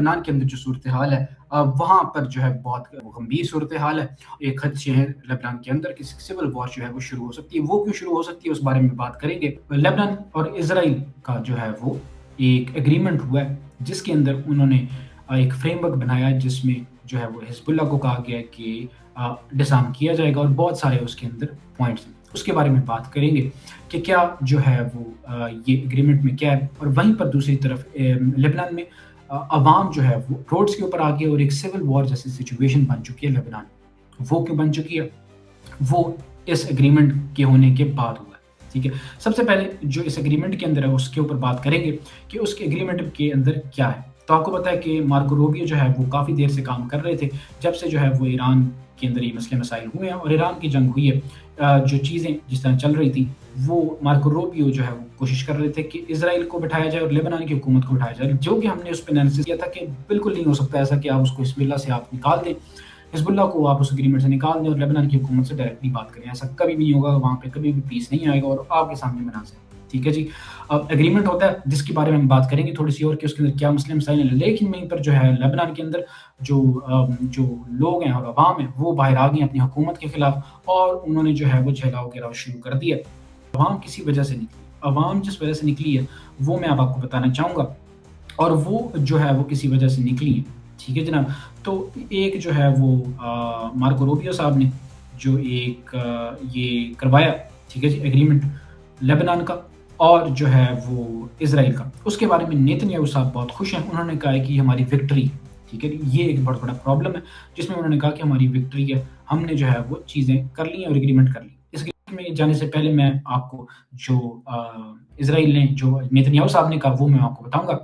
لبنان کے اندر جو صورتحال ہے وہاں پر جو ہے بہت گمبھیر صورتحال ہے. ایک خدشے ہیں لبنان کے اندر کہ سول وار جو ہے وہ شروع ہو سکتی ہے. وہ کیوں شروع ہو سکتی ہے اس بارے میں بات کریں گے. لبنان اور اسرائیل کا جو ہے وہ ایک ایگریمنٹ ہوا ہے جس کے اندر انہوں نے ایک فریم ورک بنایا ہے جس میں جو ہے وہ حزب اللہ کو کہا گیا ہے کہ ڈسارم کیا جائے گا اور بہت سارے اس کے اندر پوائنٹس ہیں. اس کے بارے میں بات کریں گے کہ کیا جو ہے وہ یہ ایگریمنٹ میں کیا ہے. اور وہیں پر دوسری طرف لبنان میں عوام جو ہے وہ روڈز کے اوپر آ گئے اور ایک سول وار جیسی سچویشن بن چکی ہے لبنان. وہ کیوں بن چکی ہے؟ وہ اس ایگریمنٹ کے ہونے کے بعد ہوا ہے. ٹھیک ہے. سب سے پہلے جو اس ایگریمنٹ کے اندر ہے اس کے اوپر بات کریں گے کہ اس کے ایگریمنٹ کے اندر کیا ہے. تو آپ کو پتا ہے کہ مارکو روبیو جو ہے وہ کافی دیر سے کام کر رہے تھے جب سے جو ہے وہ ایران کے اندر یہ مسئلے مسائل ہوئے ہیں اور ایران کی جنگ ہوئی ہے. جو چیزیں جس طرح چل رہی تھی وہ مارکو روبیو جو ہے وہ کوشش کر رہے تھے کہ اسرائیل کو بٹھایا جائے اور لبنان کی حکومت کو بٹھایا جائے, جو کہ ہم نے اس پہ انالیسس کیا تھا کہ بالکل نہیں ہو سکتا ایسا کہ آپ اس کو حزب اللہ سے آپ نکال دیں, حزب اللہ کو آپ اس اگریمنٹ سے نکال دیں اور لبنان کی حکومت سے ڈائریکٹلی بات کریں. ایسا کبھی بھی نہیں ہوگا, وہاں پہ کبھی بھی پیس نہیں آئے گا اور آپ کے سامنے مناظر. ٹھیک ہے جی. اب ایگریمنٹ ہوتا ہے جس کے بارے میں ہم بات کریں گے تھوڑی سی اور کہ اس کے اندر کیا مسئلے مسائل ہیں. لیکن وہیں پر جو ہے لبنان کے اندر جو لوگ ہیں اور عوام ہیں وہ باہر آ گئے اپنی حکومت کے خلاف اور انہوں نے جو ہے وہ جھیلاؤ گراؤ شروع کر دیا. عوام کسی وجہ سے نکلی, عوام جس وجہ سے نکلی ہے وہ میں آپ کو بتانا چاہوں گا اور وہ جو ہے وہ کسی وجہ سے نکلی ہے. ٹھیک ہے جناب. تو ایک جو ہے وہ مارکو روبیو صاحب نے جو ایک یہ کروایا, ٹھیک ہے جی, ایگریمنٹ لبنان کا اور جو ہے وہ اسرائیل کا, اس کے بارے میں نیتنیاہو صاحب بہت خوش ہیں. انہوں نے کہا ہے کہ یہ ہماری وکٹری, ٹھیک ہے, یہ ایک بہت بڑا پرابلم ہے جس میں انہوں نے کہا کہ ہماری وکٹری ہے, ہم نے جو ہے وہ چیزیں کر لی ہیں اور ایگریمنٹ کر لی. اس میں جانے سے پہلے میں آپ کو جو اسرائیل نے جو نیتنیاہو صاحب نے کہا وہ میں آپ کو بتاؤں گا.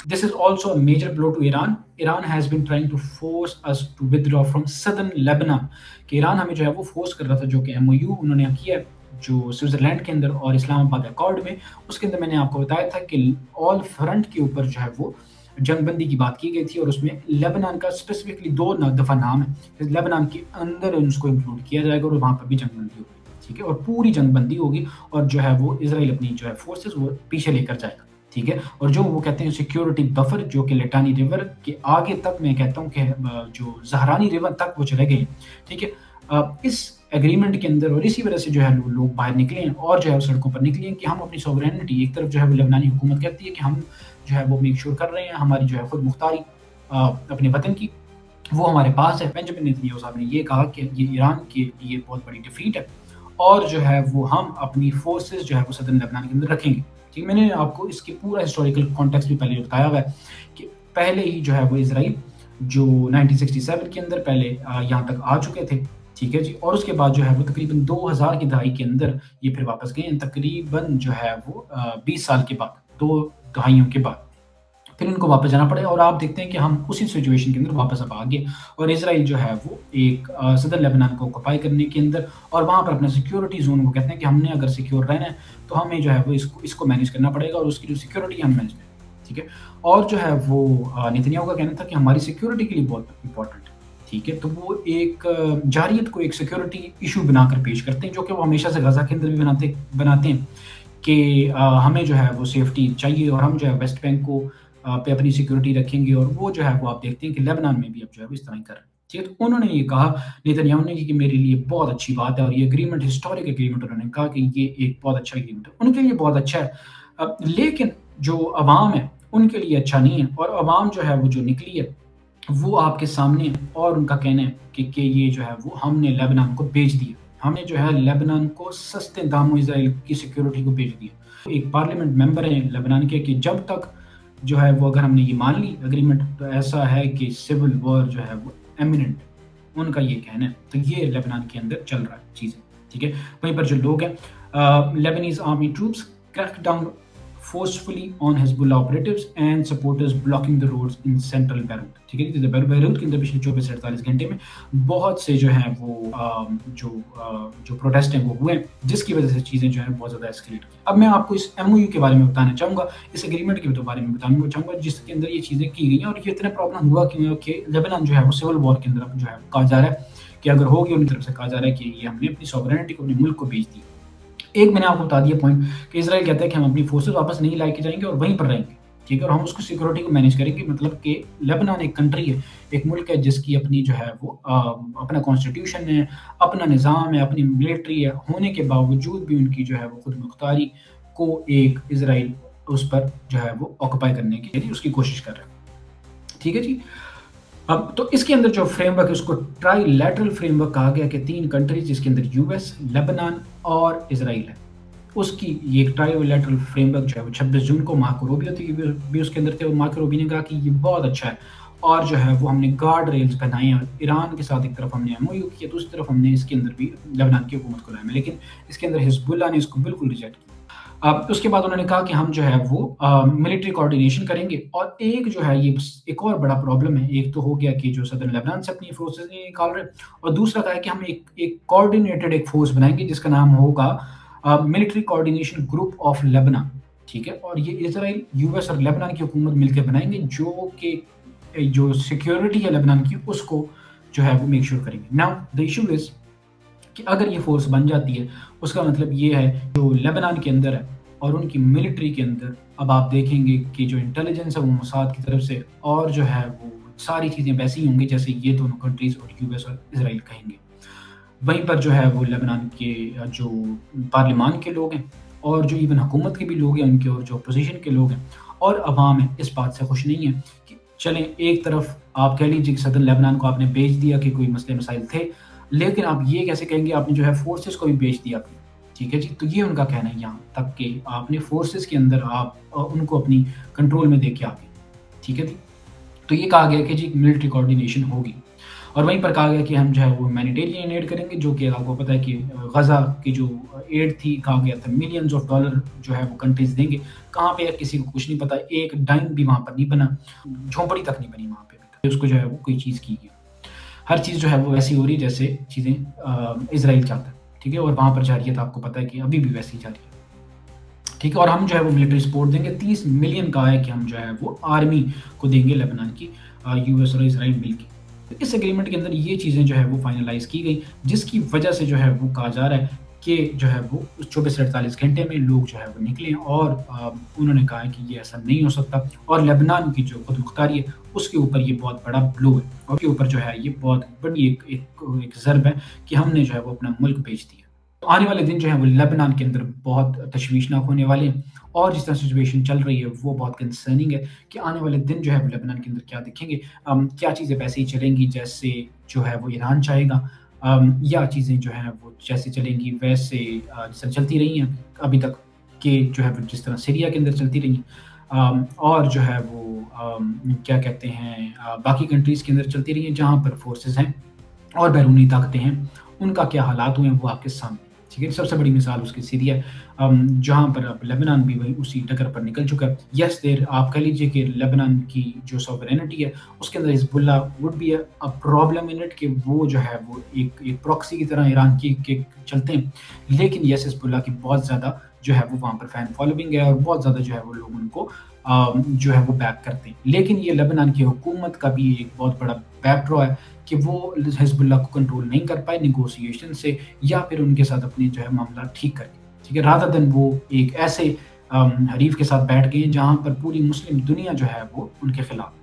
This is also a major blow to Iran. Iran has been trying to force us to withdraw from southern Lebanon. کہ ایران ہمیں جو ہے وہ فورس کر رہا تھا, جو کہ MOU انہوں نے کیا ہے جو سوئٹزرلینڈ کے اندر اور اسلام آباد اکارڈ میں, اس کے اندر میں نے آپ کو بتایا تھا کہ آل فرنٹ کے اوپر جو ہے وہ جنگ بندی کی بات کی گئی تھی اور اس میں لبنان کا اسپیسیفکلی 2 دفعہ نام ہے. لبنان کے اندر اس کو انکلوڈ کیا جائے گا اور وہاں پر بھی جنگ بندی ہوگی. ٹھیک ہے, اور پوری جنگ بندی ہوگی اور جو ہے وہ اسرائیل اپنی جو ہے فورسز وہ پیچھے لے کر جائے گا. ٹھیک ہے, اور جو وہ کہتے ہیں سیکیورٹی بفر جو کہ لٹانی ریور کے آگے تک, میں کہتا ہوں کہ جو زہرانی ریور تک وہ چلے گئے. ٹھیک ہے, اس ایگریمنٹ کے اندر اور اسی وجہ سے جو ہے لوگ باہر نکلے ہیں اور جو ہے سڑکوں پر نکلے ہیں کہ ہم اپنی سوورینٹی, ایک طرف جو ہے وہ لبنانی حکومت کہتی ہے کہ ہم جو ہے وہ میک شور کر رہے ہیں ہماری جو ہے خود مختاری اپنے وطن کی وہ ہمارے پاس ہے. بنجامن نیتنیاہو صاحب نے یہ کہا کہ یہ ایران کے لیے بہت بڑی ڈیفیٹ ہے اور جو ہے وہ ہم اپنی فورسز جو ہے وہ صدر لبنان کے اندر رکھیں گے. ٹھیک, میں نے آپ کو اس کے پورا ہسٹوریکل کانٹیکسٹ بھی پہلے بتایا ہوا ہے کہ پہلے ہی جو ہے وہ اسرائیل جو 1967 کے اندر پہلے یہاں تک آ چکے تھے. ٹھیک ہے جی, اور اس کے بعد جو ہے وہ تقریباً 2000 کی دہائی کے اندر یہ پھر واپس گئے ہیں, تقریباً جو ہے وہ 20 سال کے بعد, 2 دہائیوں کے بعد پھر ان کو واپس جانا پڑے. اور آپ دیکھتے ہیں کہ ہم اسی سچویشن کے اندر واپس اب آ گئے اور اسرائیل جو ہے وہ ایک صدر لبنان کو آکوپائی کرنے کے اندر اور وہاں پر اپنا سیکیورٹی زون وہ کہتے ہیں کہ ہم نے اگر سیکیور رہنا ہے تو ہمیں جو ہے وہ اس کو مینیج کرنا پڑے گا اور اس کی جو سیکیورٹی ہم مینیج کریں. ٹھیک ہے, اور جو ہے وہ نیتنیاہو کا کہنا تھا کہ ہماری سیکیورٹی کے لیے بہت امپورٹنٹ ہے. ٹھیک ہے, تو وہ ایک جارحیت کو ایک سیکیورٹی ایشو بنا کر پیش کرتے ہیں جو کہ وہ ہمیشہ سے غزہ کے اندر بھی بناتے ہیں کہ ہمیں جو ہے وہ سیفٹی چاہیے اور ہم جو ہے ویسٹ بینک کو پہ اپنی سیکیورٹی رکھیں گے. اور وہ جو ہے وہ آپ دیکھتے ہیں کہ لبنان میں بھی اب جو ہے وہ اس طرح ہی کر رہے ہیں. ٹھیک ہے, تو انہوں نے یہ کہا نیتنیاہو نے کہ میرے لیے بہت اچھی بات ہے اور یہ ایگریمنٹ ہسٹورک ایگریمنٹ, انہوں نے کہا کہ یہ ایک بہت اچھا ایگریمنٹ ہے, ان کے لیے بہت اچھا ہے. لیکن جو عوام ہے ان کے لیے اچھا نہیں ہے اور عوام جو ہے وہ جو نکلی ہے وہ آپ کے سامنے اور ان کا کہنا ہے کہ یہ جو ہے وہ ہم نے لبنان کو بیچ دیا, ہم نے جو ہے لبنان کو سستے داموں اسرائیل کی سیکیورٹی کو بیچ دیا. ایک پارلیمنٹ ممبر ہیں لبنان کے کہ جب تک جو ہے وہ اگر ہم نے یہ مان لی ایگریمنٹ تو ایسا ہے کہ سول وار جو ہے وہ ایمیننٹ, ان کا یہ کہنا ہے. تو یہ لبنان کے اندر چل رہا ہے چیزیں. ٹھیک ہے, وہیں پر جو لوگ ہیں Lebanese army troops crack down forcefully on Hezbollah operatives and supporters blocking the roads in central Beirut. ٹھیک ہے, بیروت کے اندر پچھلے 24 سے 48 گھنٹے میں بہت سے جو ہیں وہ جو پروٹیسٹ ہیں وہ ہوئے ہیں جس کی وجہ سے چیزیں جو ہیں بہت زیادہ ایسکیلیٹ کی. اب میں آپ کو اس MOU کے بارے میں بتانا چاہوں گا, اس ایگریمنٹ کے بارے میں بتانا چاہوں گا جس کے اندر یہ چیزیں کی گئی ہیں اور یہ اتنا پرابلم ہوا کہ لبنان جو ہے وہ سول وار کے اندر جو ہے کہا جا رہا ہے کہ اگر ہوگی ان کی طرف سے کہا جا رہا ہے کہ یہ ہم نے اپنی سوورینٹی کو اپنے ملک کو بیچ دی. ایک میں نے آپ کو بتا دیا پوائنٹ کہ اسرائیل کہتا ہے کہ ہم اپنی فورسز واپس نہیں لائے کے جائیں گے اور وہیں پر رہیں گے. ٹھیک ہے؟ اور ہم اس کو سیکورٹی کو مینیج کریں گے، مطلب کہ لیبنان ایک کنٹری ہے، ایک ملک ہے جس کی اپنی جو ہے وہ اپنا کانسٹیٹیوشن ہے، اپنا نظام ہے، اپنی ملٹری ہے، ہونے کے باوجود بھی ان کی جو ہے وہ خود مختاری کو ایک اسرائیل اس پر جو ہے وہ آکوپائی کرنے کی اس کی کوشش کر رہا ہے۔ ٹھیک ہے جی؟ اب تو اس کے اندر جو فریم ورک ہے اس کو ٹرائی لیٹرل فریم ورک کہا گیا کہ 3 کنٹریز جس کے اندر یو ایس، لیبنان اور اسرائیل ہے، اس کی یہ ایک ٹرائی لیٹرل فریم ورک جو ہے وہ 26 جون کو مارکو روبیو بھی اس کے اندر تھے، اور مارکو روبیو نے کہا کہ یہ بہت اچھا ہے، اور جو ہے وہ ہم نے گارڈ ریلز بنائے ہیں، ایران کے ساتھ ایک طرف ہم نے ایم او یو کیا، دوسری طرف ہم نے اس کے اندر بھی لبنان کی حکومت کو لائے، لیکن اس کے اندر حزب اللہ نے اس کو بالکل ریجیکٹ کیا۔ اس کے بعد انہوں نے کہا کہ ہم جو ہے وہ ملٹری کوآرڈینیشن کریں گے، اور ایک جو ہے یہ ایک اور بڑا پرابلم ہے، ایک تو ہو گیا کہ جو صدر لبنان سے اپنی فورسز نہیں نکال رہے، اور دوسرا کہا ہے کہ ہم ایک کوآرڈینیٹڈ ایک فورس بنائیں گے جس کا نام ہوگا ملٹری کوآرڈینیشن گروپ آف لبنان، ٹھیک ہے؟ اور یہ اسرائیل، یو ایس اور لبنان کی حکومت مل کے بنائیں گے، جو کہ جو سیکیورٹی ہے لبنان کی اس کو جو ہے وہ میک شور کریں گے۔ ناؤ دی ایشو از کہ اگر یہ فورس بن جاتی ہے، اس کا مطلب یہ ہے جو لبنان کے اندر ہے اور ان کی ملٹری کے اندر، اب آپ دیکھیں گے کہ جو انٹیلیجنس ہے وہ موساد کی طرف سے، اور جو ہے وہ ساری چیزیں ویسی ہوں گی جیسے یہ دونوں کنٹریز اور یو ایس اور اسرائیل کہیں گے۔ وہیں پر جو ہے وہ لبنان کے جو پارلیمان کے لوگ ہیں، اور جو ایون حکومت کے بھی لوگ ہیں ان کے، اور جو اپوزیشن کے لوگ ہیں اور عوام ہیں، اس بات سے خوش نہیں ہیں کہ چلیں ایک طرف آپ کہہ لیجیے کہ صدر لبنان کو آپ نے بھیج دیا کہ کوئی مسئلے مسائل تھے، لیکن آپ یہ کیسے کہیں گے آپ نے جو ہے فورسز کو بھی بھیج دیا اپنی، ٹھیک ہے جی؟ تو یہ ان کا کہنا ہے یہاں تک کہ آپ نے فورسز کے اندر آپ ان کو اپنی کنٹرول میں دے کے آ گئے، ٹھیک ہے جی؟ تو یہ کہا گیا کہ جی ملٹری کوآرڈینیشن ہوگی، اور وہیں پر کہا گیا کہ ہم جو ہے وہ ہیومینیٹیرین ایڈ کریں گے، جو کہ آپ کو پتہ ہے کہ غزہ کی جو ایڈ تھی، کہا گیا تھا ملینز آف ڈالر جو ہے وہ کنٹریز دیں گے، کہاں پہ ہے کسی کو کچھ نہیں پتا، ایک ڈائم بھی وہاں پر نہیں بنا، جھونپڑی تک نہیں بنی وہاں پہ، اس کو جو ہے وہ کوئی چیز کی گئی، ہر چیز جو ہے وہ ایسی ہو رہی ہے جیسے چیزیں اسرائیل چاہتا ہے، ٹھیک ہے؟ اور وہاں پر جاری ہے، تو آپ کو پتہ ہے کہ ابھی بھی ویسی ہی جاری ہے، ٹھیک ہے؟ اور ہم جو ہے وہ ملٹری سپورٹ دیں گے، 30 ملین کا ہے کہ ہم جو ہے وہ آرمی کو دیں گے لبنان کی، یو ایس اور اسرائیل مل کے۔ اس ایگریمنٹ کے اندر یہ چیزیں جو ہے وہ فائنلائز کی گئی، جس کی وجہ سے جو ہے وہ کہا جا رہا ہے کہ جو ہے وہ 24 سے 48 گھنٹے میں لوگ جو ہے وہ نکلیں، اور انہوں نے کہا ہے کہ یہ ایسا نہیں ہو سکتا، اور لبنان کی جو خود مختاری ہے اس کے اوپر یہ بہت بڑا بلو ہے، اور کے اوپر جو ہے یہ بہت بڑی ایک ضرب ہے کہ ہم نے جو ہے وہ اپنا ملک بیچ دیا۔ آنے والے دن جو ہیں وہ لبنان کے اندر بہت تشویشناک ہونے والے ہیں، اور جس طرح سچویشن چل رہی ہے وہ بہت کنسرننگ ہے کہ آنے والے دن جو ہے وہ لبنان کے اندر کیا دکھیں گے، کیا چیزیں ویسے ہی چلیں گی جیسے جو ہے وہ ایران چاہے گا، یا چیزیں جو ہیں وہ جیسے چلیں گی ویسے جس طرح چلتی رہی ہیں ابھی تک، کہ جو ہے وہ جس طرح سیریا کے اندر چلتی رہی ہیں، اور جو ہے وہ کیا کہتے ہیں باقی کنٹریز کے اندر چلتی رہی ہیں جہاں پر فورسز ہیں اور بیرونی طاقتیں ہیں، ان کا کیا حالات ہوئے ہیں وہ آپ کے سامنے، ٹھیک ہے؟ سب سے بڑی مثال اس کی سیریا ہے، جہاں پر اب لبنان بھی وہی اسی ڈگر پر نکل چکا ہے۔ یس دیر آپ کہہ لیجیے کہ لبنان کی جو سوورینٹی ہے اس کے اندر Hezbollah would be a problem in it, کہ وہ جو ہے وہ ایک پراکسی کی طرح ایران کی کے چلتے ہیں، لیکن یس حزب اللہ کی بہت زیادہ جو ہے وہ وہاں پر فین فالوئنگ ہے، اور بہت زیادہ جو ہے وہ لوگ ان کو جو ہے وہ بیک کرتے ہیں، لیکن یہ لبنان کی حکومت کا بھی ایک بہت بڑا بیک ڈرا ہے کہ وہ حزب اللہ کو کنٹرول نہیں کر پائے نیگوسیشن سے، یا پھر ان کے ساتھ اپنے جو ہے معاملات ٹھیک کر کے، ٹھیک ہے؟ رادر دن وہ ایک ایسے حریف کے ساتھ بیٹھ گئے جہاں پر پوری مسلم دنیا جو ہے وہ ان کے خلاف۔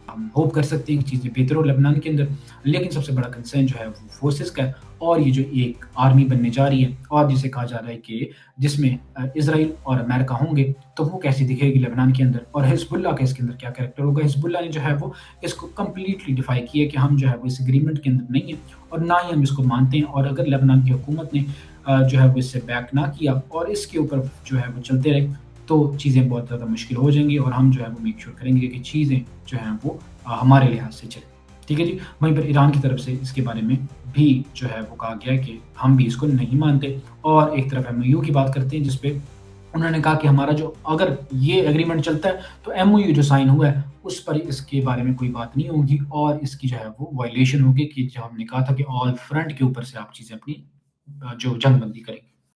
ہم ہوپ کر سکتے ہیں کہ چیزیں بہتر ہو لبنان کے اندر، لیکن سب سے بڑا کنسرن جو ہے وہ فورسز کا ہے، اور یہ جو ایک آرمی بننے جا رہی ہے، اور جسے کہا جا رہا ہے کہ جس میں اسرائیل اور امریکہ ہوں گے، تو وہ کیسی دکھے گی لبنان کے اندر، اور حزب اللہ کا اس کے اندر کیا کریکٹر ہوگا۔ حزب اللہ نے جو ہے وہ اس کو کمپلیٹلی ڈیفائی کیا کہ ہم جو ہے وہ اس ایگریمنٹ کے اندر نہیں ہیں، اور نہ ہی ہم اس کو مانتے ہیں، اور اگر لبنان کی حکومت نے جو ہے وہ اس سے بیک نہ کیا اور اس کے اوپر جو ہے وہ چلتے رہے، تو چیزیں بہت زیادہ مشکل ہو جائیں گی، اور ہم جو ہے وہ میک شور کریں گے کہ چیزیں جو ہیں وہ ہمارے لحاظ سے چلیں، ٹھیک ہے جی؟ وہیں پر ایران کی طرف سے اس کے بارے میں بھی جو ہے وہ کہا گیا ہے کہ ہم بھی اس کو نہیں مانتے، اور ایک طرف ایم او یو کی بات کرتے ہیں جس پہ انہوں نے کہا کہ ہمارا جو اگر یہ ایگریمنٹ چلتا ہے تو ایم او یو جو سائن ہوا ہے اس پر اس کے بارے میں کوئی بات نہیں ہوگی، اور اس کی جو ہے وہ وائلیشن ہوگی کہ جو ہم نے کہا تھا کہ آل فرنٹ کے اوپر سے آپ چیزیں اپنی جو جنگ بندی کریں گے۔